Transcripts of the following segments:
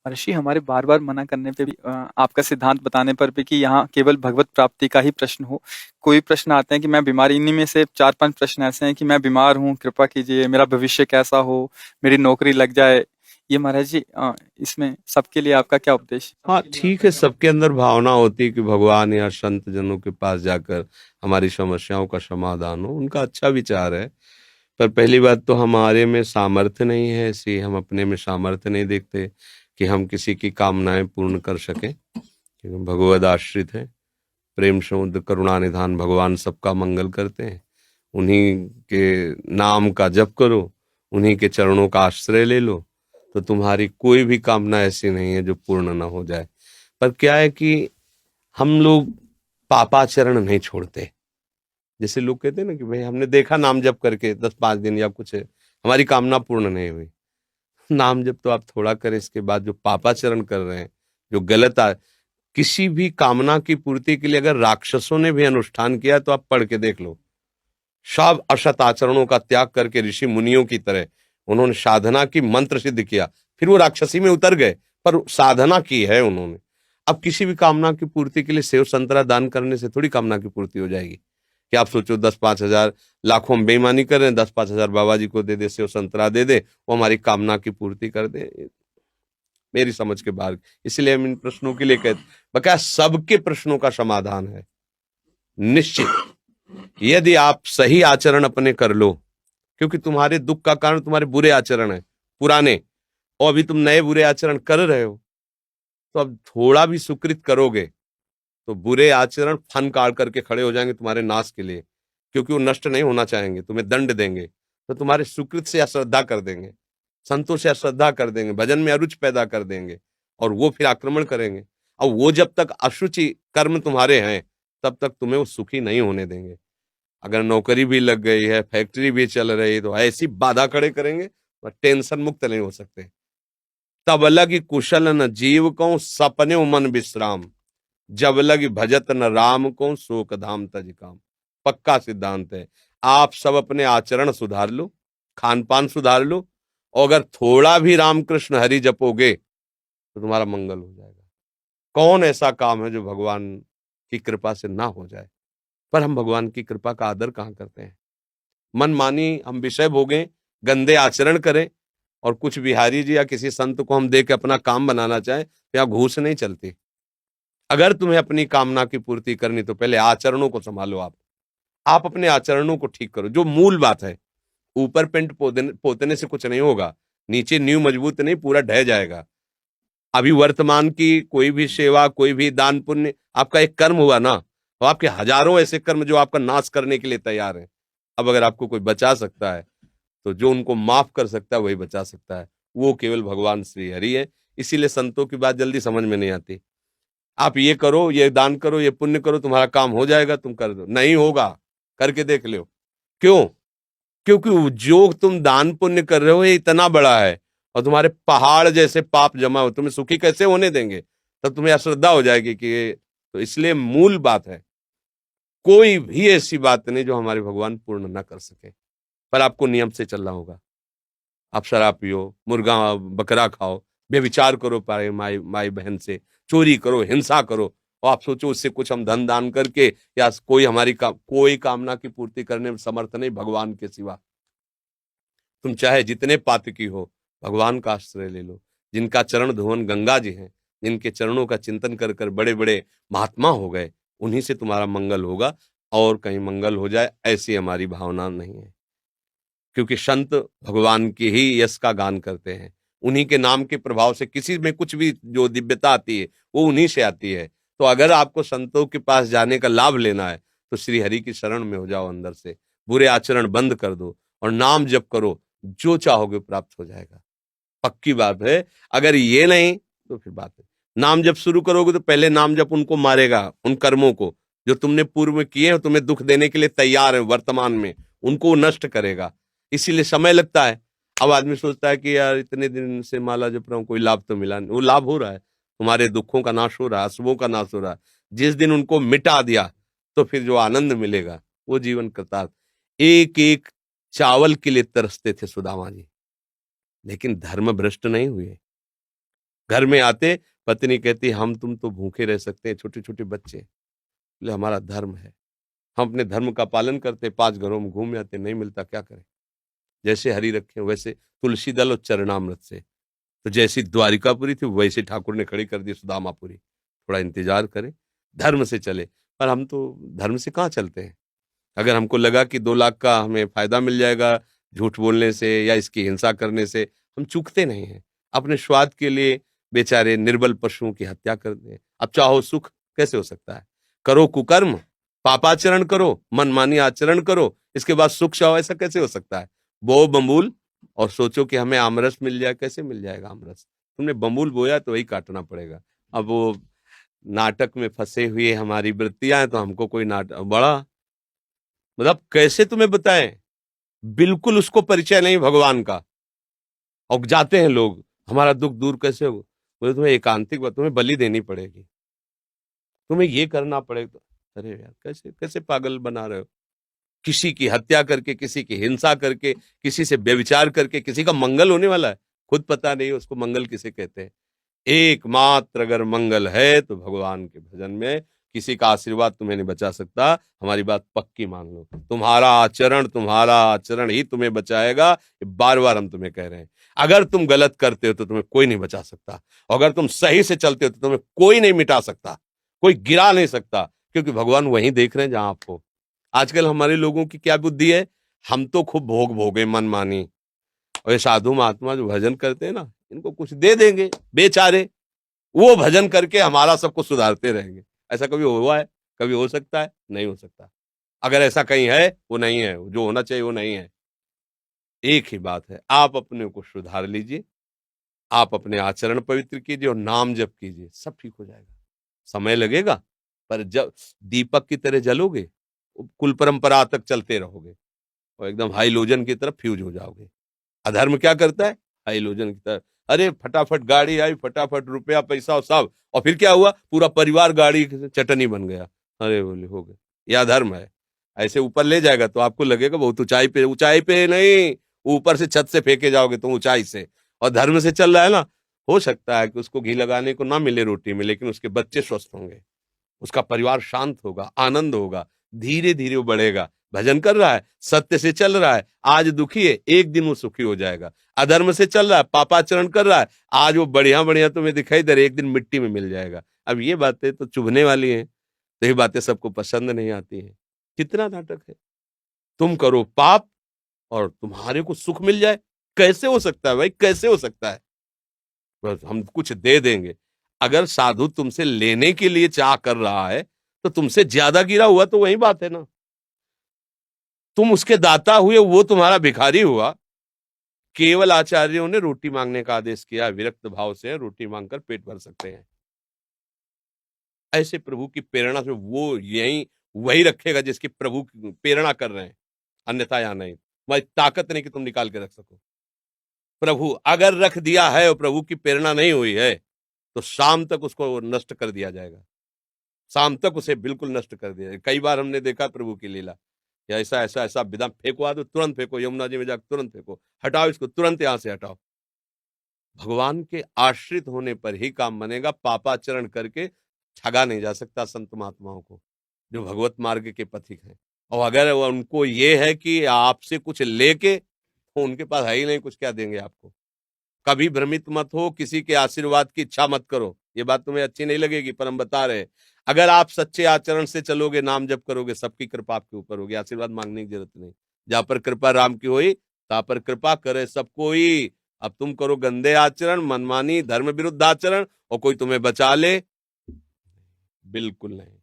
ऋषि हमारे बार-बार मना करने पे भी आपका सिद्धांत बताने पर भी कि यहाँ केवल भगवत प्राप्ति का ही प्रश्न हो। कोई प्रश्न आते हैं कि मैं बीमार, इन्हीं में से 4-5 प्रश्न ऐसे हैं कि मैं बीमार हूँ, कृपा कीजिए, मेरा भविष्य कैसा हो, मेरी नौकरी लग जाए। ये महाराज जी इसमें सबके लिए आपका क्या उपदेश? हाँ ठीक है, सबके अंदर भावना होती है कि भगवान या संत जनों के पास जाकर हमारी समस्याओं का समाधान हो, उनका अच्छा विचार है। पर पहली बात तो हमारे में सामर्थ्य नहीं है ऐसी, हम अपने में सामर्थ्य नहीं देखते कि हम किसी की कामनाएं पूर्ण कर सकें, क्योंकि भगवद आश्रित है। प्रेम समुद्र करुणा निधान भगवान सबका मंगल करते हैं। उन्हीं के नाम का जप करो, उन्हीं के चरणों का आश्रय ले लो, तो तुम्हारी कोई भी कामना ऐसी नहीं है जो पूर्ण ना हो जाए। पर क्या है कि हम लोग पापाचरण नहीं छोड़ते। जैसे लोग कहते हैं ना कि भाई हमने देखा नाम जप करके 10-5 दिन या कुछ है, हमारी कामना पूर्ण नहीं हुई। नाम जप तो आप थोड़ा करें, इसके बाद जो पापाचरण कर रहे हैं, जो गलत किसी भी कामना की पूर्ति के लिए अगर राक्षसों ने भी अनुष्ठान किया तो आप पढ़ के देख लो। सब असत आचरणों का त्याग करके ऋषि मुनियों की तरह उन्होंने साधना की, मंत्र सिद्ध किया, फिर वो राक्षसी में उतर गए, पर साधना की है उन्होंने। अब किसी भी कामना की पूर्ति के लिए सेव संतरा दान करने से थोड़ी कामना की पूर्ति हो जाएगी। कि आप सोचो 10-5 हजार, लाखों में बेईमानी कर रहे हैं, 10-5 हजार बाबा जी को दे दे, सेव संतरा दे दे, वो हमारी कामना की पूर्ति कर दे, मेरी समझ के बाहर। इसलिए हम इन प्रश्नों के लिए कहते, बकाया सबके प्रश्नों का समाधान है निश्चित, यदि आप सही आचरण अपने कर लो। क्योंकि तुम्हारे दुख का कारण तुम्हारे बुरे आचरण है पुराने, और अभी तुम नए बुरे आचरण कर रहे हो, तो अब थोड़ा भी सुकृत करोगे तो बुरे आचरण फन काट करके खड़े हो जाएंगे तुम्हारे नाश के लिए, क्योंकि वो नष्ट नहीं होना चाहेंगे, तुम्हें दंड देंगे, तो तुम्हारे सुकृत से अश्रद्धा कर देंगे, संतों से अश्रद्धा कर देंगे, भजन में अरुचि पैदा कर देंगे, और वो फिर आक्रमण करेंगे। और वो जब तक अशुचि कर्म तुम्हारे हैं तब तक तुम्हें वो सुखी नहीं होने देंगे। अगर नौकरी भी लग गई है, फैक्ट्री भी चल रही है, तो ऐसी बाधा खड़े करेंगे, तो टेंशन मुक्त नहीं हो सकते। तब लगी कुशल न जीव को सपने मन विश्राम, जब लगी भजत न राम को शोक धाम तज काम। पक्का सिद्धांत है। आप सब अपने आचरण सुधार लो, खान पान सुधार लो, और अगर थोड़ा भी रामकृष्ण हरि जपोगे तो तुम्हारा मंगल हो जाएगा। कौन ऐसा काम है जो भगवान की कृपा से ना हो जाए? पर हम भगवान की कृपा का आदर कहाँ करते हैं? मन मानी हम विषय भोगें, गंदे आचरण करें, और कुछ बिहारी जी या किसी संत को हम दे के अपना काम बनाना चाहें, तो यहाँ घूस नहीं चलती। अगर तुम्हें अपनी कामना की पूर्ति करनी तो पहले आचरणों को संभालो। आप अपने आचरणों को ठीक करो, जो मूल बात है। ऊपर पेंट पोतने से कुछ नहीं होगा, नीचे नींव मजबूत नहीं, पूरा ढह जाएगा। अभी वर्तमान की कोई भी सेवा, कोई भी दान पुण्य आपका एक कर्म हुआ ना, तो आपके हजारों ऐसे कर्म जो आपका नाश करने के लिए तैयार हैं। अब अगर आपको कोई बचा सकता है, तो जो उनको माफ कर सकता है वही बचा सकता है, वो केवल भगवान श्री हरि है। इसीलिए संतों की बात जल्दी समझ में नहीं आती। आप ये करो, ये दान करो, ये पुण्य करो, तुम्हारा काम हो जाएगा, तुम कर दो, नहीं होगा, करके देख लो। क्यों? क्योंकि जो तुम दान पुण्य कर रहे हो ये इतना बड़ा है, और तुम्हारे पहाड़ जैसे पाप जमा हो, तुम्हें सुखी कैसे होने देंगे? तब तुम्हें अश्रद्धा हो जाएगी कि ये, तो इसलिए मूल बात है, कोई भी ऐसी बात नहीं जो हमारे भगवान पूर्ण ना कर सके। पर आपको नियम से चलना होगा। आप शराब पियो, मुर्गा बकरा खाओ, व्यभिचार करो पाए माई माई बहन से, चोरी करो, हिंसा करो, और आप सोचो उससे कुछ हम धन दान करके या कोई हमारी कोई कामना की पूर्ति करने में समर्थ नहीं भगवान के सिवा। तुम चाहे जितने पातकी हो, भगवान का आश्रय ले लो। जिनका चरण धुवन गंगा जी हैं, जिनके चरणों का चिंतन कर कर बड़े बड़े महात्मा हो गए, उन्हीं से तुम्हारा मंगल होगा। और कहीं मंगल हो जाए ऐसी हमारी भावना नहीं है। क्योंकि संत भगवान की ही यश का गान करते हैं, उन्हीं के नाम के प्रभाव से किसी में कुछ भी जो दिव्यता आती है वो उन्हीं से आती है। तो अगर आपको संतों के पास जाने का लाभ लेना है तो श्री हरि की शरण में हो जाओ, अंदर से बुरे आचरण बंद कर दो और नाम जप करो, जो चाहोगे प्राप्त हो जाएगा। पक्की बात है। अगर ये नहीं तो फिर बात है, नाम जप शुरू करोगे तो पहले नाम जप उनको मारेगा, उन कर्मों को जो तुमने पूर्व में किए हैं, तुम्हें दुख देने के लिए तैयार है वर्तमान में, उनको नष्ट करेगा। इसीलिए समय लगता है। अब आदमी सोचता है कि यार इतने दिन से माला जप रहा हूं, कोई लाभ तो मिला नहीं। वो लाभ हो रहा है, तुम्हारे दुखों का नाश हो रहा है, अशुभों का नाश हो रहा है। जिस दिन उनको मिटा दिया तो फिर जो आनंद मिलेगा वो जीवन कृतार्थ। एक एक चावल के लिए तरसते थे सुदामा जी, लेकिन धर्म भ्रष्ट नहीं हुए। घर में आते पत्नी कहती हम तुम तो भूखे रह सकते हैं, छोटे छोटे बच्चे। बोले हमारा धर्म है, हम अपने धर्म का पालन करते, 5 घरों में घूम आते, नहीं मिलता क्या करें। जैसे हरि रखे वैसे तुलसी दल और चरणामृत से। तो जैसी द्वारिकापुरी थी वैसे ठाकुर ने खड़ी कर दी सुदामापुरी। थोड़ा इंतजार करें, धर्म से चले। पर हम तो धर्म से कहाँ चलते हैं। अगर हमको लगा कि 2 लाख का हमें फायदा मिल जाएगा झूठ बोलने से या इसकी हिंसा करने से, हम चूकते नहीं हैं। अपने स्वाद के लिए बेचारे निर्बल पशुओं की हत्या कर दें। अब चाहो सुख, कैसे हो सकता है। करो कुकर्म, पापाचरण करो, मनमानी आचरण करो, इसके बाद सुख चाहो, ऐसा कैसे हो सकता है। बो बम्बूल और सोचो कि हमें आमरस मिल जाए, कैसे मिल जाएगा आमरस। तुमने बम्बूल बोया तो वही काटना पड़ेगा। अब वो नाटक में फंसे हुए हमारी वृत्तियां हैं, तो हमको कोई नाटक बड़ा, मतलब कैसे तुम्हें बताएं, बिल्कुल उसको परिचय नहीं भगवान का। और जाते हैं लोग, हमारा दुख दूर कैसे हो। बोले तुम्हें एकांतिक बात, तुम्हें बलि देनी पड़ेगी, तुम्हें ये करना पड़ेगा। अरे यार कैसे कैसे पागल बना रहे हो। किसी की हत्या करके, किसी की हिंसा करके, किसी से व्यभिचार करके किसी का मंगल होने वाला है, खुद पता नहीं उसको मंगल किसे कहते हैं। एकमात्र अगर मंगल है तो भगवान के भजन में। किसी का आशीर्वाद तुम्हें नहीं बचा सकता, हमारी बात पक्की मान लो। तुम्हारा आचरण ही तुम्हें बचाएगा, ये बार बार हम तुम्हें कह रहे हैं। अगर तुम गलत करते हो तो तुम्हें कोई नहीं बचा सकता, और अगर तुम सही से चलते हो तो तुम्हें कोई नहीं मिटा सकता, कोई गिरा नहीं सकता, क्योंकि भगवान वहीं देख रहे हैं जहां आप हो। आजकल हमारे लोगों की क्या बुद्धि है, हम तो खूब भोग भोगे मनमानी, और ये साधु महात्मा जो भजन करते हैं ना, इनको कुछ दे देंगे बेचारे, वो भजन करके हमारा सबको सुधारते रहेंगे। ऐसा कभी हुआ है, कभी हो सकता है, नहीं हो सकता। अगर ऐसा कहीं है, वो नहीं है, जो होना चाहिए वो नहीं है। एक ही बात है, आप अपने को सुधार लीजिए, आप अपने आचरण पवित्र कीजिए और नाम जप कीजिए, सब ठीक हो जाएगा। समय लगेगा, पर जब दीपक की तरह जलोगे, कुल परंपरा तक चलते रहोगे, और एकदम हाइलोजन की तरफ फ्यूज हो जाओगे। अधर्म क्या करता है, हाइलोजन की तरह, अरे फटाफट गाड़ी आई, फटाफट रुपया पैसा और सब, और फिर क्या हुआ, पूरा परिवार गाड़ी चटनी बन गया। अरे बोले हो गए, यह अधर्म है। ऐसे ऊपर ले जाएगा तो आपको लगेगा बहुत ऊंचाई पे नहीं, ऊपर से छत से फेंके जाओगे तो ऊंचाई से। और धर्म से चल रहा है ना, हो सकता है कि उसको घी लगाने को ना मिले रोटी में, लेकिन उसके बच्चे स्वस्थ होंगे, उसका परिवार शांत होगा, आनंद होगा, धीरे धीरे वो बढ़ेगा। भजन कर रहा है, सत्य से चल रहा है, आज दुखी है, एक दिन वो सुखी हो जाएगा। अधर्म से चल रहा है, पापाचरण कर रहा है, आज वो बढ़िया बढ़िया तुम्हें दिखाई दे रहा है, एक दिन मिट्टी में मिल जाएगा। अब ये बातें तो चुभने वाली हैं, तो ये बातें सबको पसंद नहीं आती हैं। कितना नाटक है, तुम करो पाप और तुम्हारे को सुख मिल जाए, कैसे हो सकता है भाई, कैसे हो सकता है। बस हम कुछ दे देंगे, अगर साधु तुमसे लेने के लिए चाह कर रहा है तो तुमसे ज्यादा गिरा हुआ तो वही बात है ना। तुम उसके दाता हुए, वो तुम्हारा भिखारी हुआ। केवल आचार्यों ने रोटी मांगने का आदेश किया, विरक्त भाव से रोटी मांगकर पेट भर सकते हैं। ऐसे प्रभु की प्रेरणा से वो यही वही रखेगा जिसकी प्रभु प्रेरणा कर रहे हैं, अन्यथा या नहीं। तुम्हारी ताकत नहीं कि तुम निकाल के रख सको। प्रभु अगर रख दिया है और प्रभु की प्रेरणा नहीं हुई है, तो शाम तक उसको नष्ट कर दिया जाएगा, शाम तक उसे बिल्कुल नष्ट कर दिया जाएगा। कई बार हमने देखा प्रभु की लीला, या ऐसा ऐसा ऐसा विधा फेंको, दो तुरंत फेंको, यमुना जी में जाकर तुरंत फेंको, हटाओ इसको, तुरंत यहां से हटाओ। भगवान के आश्रित होने पर ही काम बनेगा, पापाचरण करके ठगा नहीं जा सकता संत महात्माओं को, जो भगवत मार्ग के पथिक हैं। और अगर उनको ये है कि आपसे कुछ लेके, तो उनके पास है ही नहीं, कुछ क्या देंगे आपको। कभी भ्रमित मत हो, किसी के आशीर्वाद की इच्छा मत करो। ये बात तुम्हें अच्छी नहीं लगेगी, पर हम बता रहे हैं, अगर आप सच्चे आचरण से चलोगे, नाम जप करोगे, सबकी कृपा आपके ऊपर होगी, आशीर्वाद मांगने की जरूरत नहीं। जहां पर कृपा राम की हुई, ता पर कृपा करे सब कोई। अब तुम करो गंदे आचरण, मनमानी, धर्म विरुद्ध आचरण, और कोई तुम्हें बचा ले, बिल्कुल नहीं।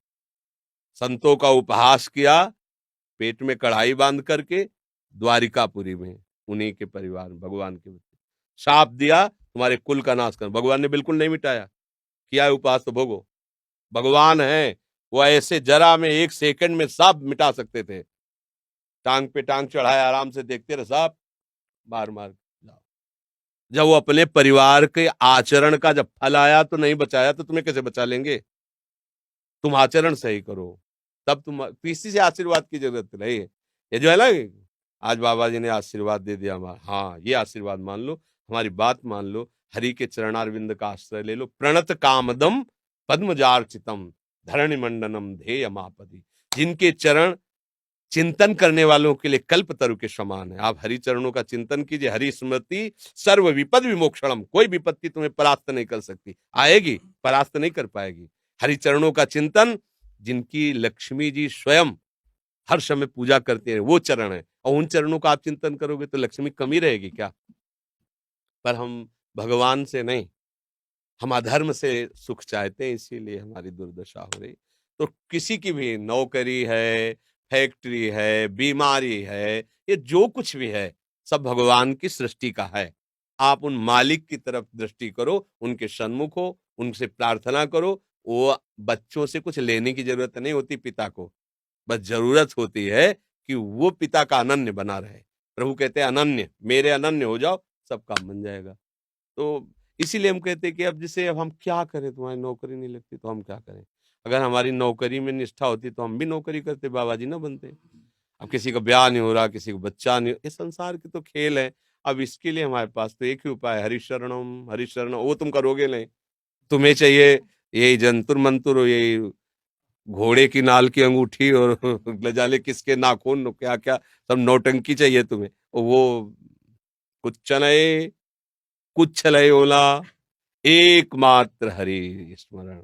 संतों का उपहास किया, पेट में कढ़ाई बांध करके, द्वारिकापुरी में उन्हीं के परिवार में भगवान के शाप दिया, तुम्हारे कुल का नाश कर। भगवान ने बिल्कुल नहीं मिटाया, किया है उपहास तो भोगो। भगवान है, वो ऐसे जरा में 1 सेकंड में सब मिटा सकते थे। टांग पे टांग चढ़ाए, आराम से देखते रहे, सब मार मार जाओ। जब वो अपने परिवार के आचरण का जब फल आया तो नहीं बचाया, तो तुम्हें कैसे बचा लेंगे। तुम आचरण सही करो, तब तुम किसी से आशीर्वाद की जरूरत नहीं है। ये जो है ना, आज बाबा जी ने आशीर्वाद दे दिया हमारा, हाँ ये आशीर्वाद मान लो, हमारी बात मान लो, हरि के चरणारविंद का आश्रय ले लो। प्रणत कामदम पद्मजार्चितम धरणि मंडनम ध्येयमापदि। जिनके चरण चिंतन करने वालों के लिए कल्प तरु के समान है। आप हरि चरणों का चिंतन कीजिए। हरि स्मृति सर्व विपद विमोक्षणम। कोई विपत्ति तुम्हें परास्त नहीं कर सकती, आएगी परास्त नहीं कर पाएगी। हरि चरणों का चिंतन, जिनकी लक्ष्मी जी स्वयं हर समय पूजा करते हैं, वो चरण है। और उन चरणों का आप चिंतन करोगे तो लक्ष्मी कमी रहेगी क्या? पर हम भगवान से नहीं, हम अधर्म से सुख चाहते हैं, इसीलिए हमारी दुर्दशा हो रही। तो किसी की भी नौकरी है, फैक्ट्री है, बीमारी है, ये जो कुछ भी है सब भगवान की सृष्टि का है। आप उन मालिक की तरफ दृष्टि करो, उनके सन्मुख हो, उनसे प्रार्थना करो। वो बच्चों से कुछ लेने की जरूरत नहीं होती पिता को, बस जरूरत होती है कि वो पिता का अनन्य बना रहे। प्रभु कहते हैं अनन्य, मेरे अनन्य हो जाओ, सब काम बन जाएगा। तो इसीलिए हम कहते हैं कि अब जैसे अब हम क्या करें, तुम्हारी नौकरी नहीं लगती तो हम क्या करें? अगर हमारी नौकरी में निष्ठा होती तो हम भी नौकरी करते, बाबा जी ना बनते। अब किसी का ब्याह नहीं हो रहा, किसी को बच्चा नहीं, ये संसार के तो खेल है। अब इसके लिए हमारे पास तो एक ही उपाय, हरिशरणम हरिशरणम। वो तुम करोगे नहीं, तुम्हें चाहिए यही जंतुर मंतुर, यही घोड़े की नाल की अंगूठी और न जाने किसके नाखून, क्या क्या सब नौटंकी चाहिए तुम्हें। और वो कुछ नए कुछ लय ओला एकमात्र हरि स्मरण।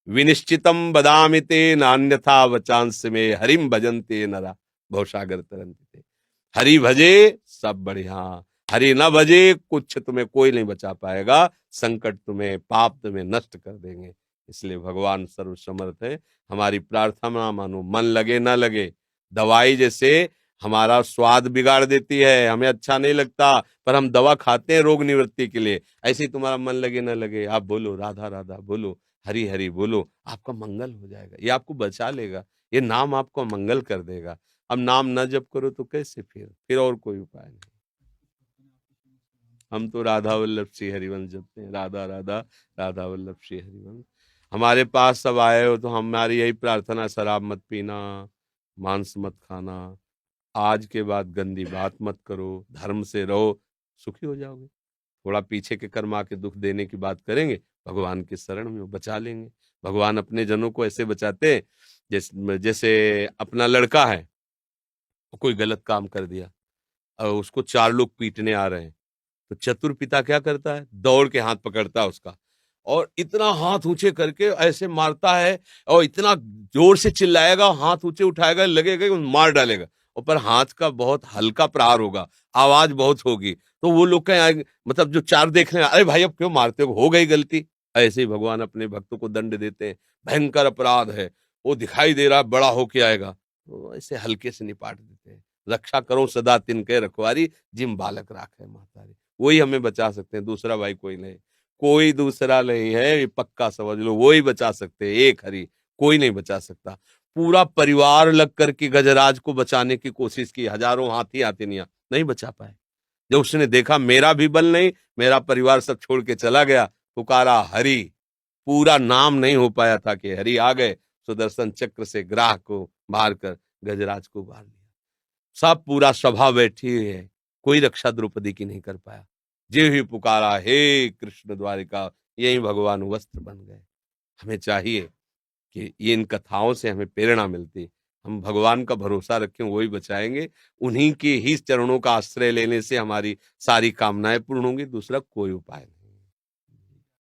विनिश्चितम बदामि ते नान्यथा वचांस में हरिम भजन्ते नरा भवसागर तरंते। हरि भजे सब बढ़िया, हरि न भजे कुछ तुम्हें कोई नहीं बचा पाएगा। संकट तुम्हें, पाप तुम्हें नष्ट कर देंगे। इसलिए भगवान सर्वसमर्थ है। हमारी प्रार्थना मानो, मन लगे ना लगे। दवाई जैसे हमारा स्वाद बिगाड़ देती है, हमें अच्छा नहीं लगता, पर हम दवा खाते हैं रोग निवृत्ति के लिए। ऐसे ही तुम्हारा मन लगे ना लगे, आप बोलो राधा राधा, बोलो हरि हरि, बोलो, आपका मंगल हो जाएगा। ये आपको बचा लेगा, ये नाम आपको मंगल कर देगा। अब नाम न जप करो तो कैसे? फिर और कोई उपाय नहीं। हम तो राधा वल्लभ श्री हरिवंश जपते हैं, राधा राधा राधा वल्लभ श्री हरिवंश। हमारे पास सब आए हो तो हमारी यही प्रार्थना, शराब मत पीना, मांस मत खाना, आज के बाद गंदी बात मत करो, धर्म से रहो, सुखी हो जाओगे। थोड़ा पीछे के कर्म आके दुख देने की बात करेंगे, भगवान की शरण में बचा लेंगे। भगवान अपने जनों को ऐसे बचाते हैं, जैसे अपना लड़का है, कोई गलत काम कर दिया और उसको 4 लोग पीटने आ रहे हैं, तो चतुर पिता क्या करता है? दौड़ के हाथ पकड़ता है उसका और इतना हाथ ऊंचे करके ऐसे मारता है, और इतना जोर से चिल्लाएगा, हाथ ऊंचे उठाएगा, लगेगा कि मार डालेगा। और पर हाथ का बहुत हल्का प्रहार होगा, आवाज बहुत होगी, तो वो लोग कहें, मतलब जो 4 देख रहे हैं, अरे भाई अब क्यों मारते हो गई गलती। ऐसे ही भगवान अपने भक्तों को दंड देते हैं। भयंकर अपराध है, वो दिखाई दे रहा है बड़ा होके आएगा, तो ऐसे हल्के से निपाट देते हैं। रक्षा करो सदा तिनके रखवारी, जिम बालक राखे मातारी। वही हमें बचा सकते हैं, दूसरा भाई कोई नहीं, कोई दूसरा नहीं है, ये पक्का समझ लो। वही बचा सकते हैं, एक हरि, कोई नहीं बचा सकता। पूरा परिवार लग करके गजराज को बचाने की कोशिश की, हजारों हाथी हाथिनियां, नहीं बचा पाए। जब उसने देखा मेरा भी बल नहीं, मेरा परिवार सब छोड़ के चला गया, पुकारा हरि, पूरा नाम नहीं हो पाया था कि हरि आ गए, सुदर्शन चक्र से ग्राह को मार कर गजराज को मार लिया। सब पूरा सभा बैठी हुई है, कोई रक्षा द्रौपदी की नहीं कर पाया। जे ही पुकारा हे कृष्ण द्वारिका, यही भगवान वस्त्र बन गए। हमें चाहिए कि ये इन कथाओं से हमें प्रेरणा मिलती, हम भगवान का भरोसा रखें, वही बचाएंगे। उन्हीं के ही चरणों का आश्रय लेने से हमारी सारी कामनाएं पूर्ण होंगी, दूसरा कोई उपाय नहीं।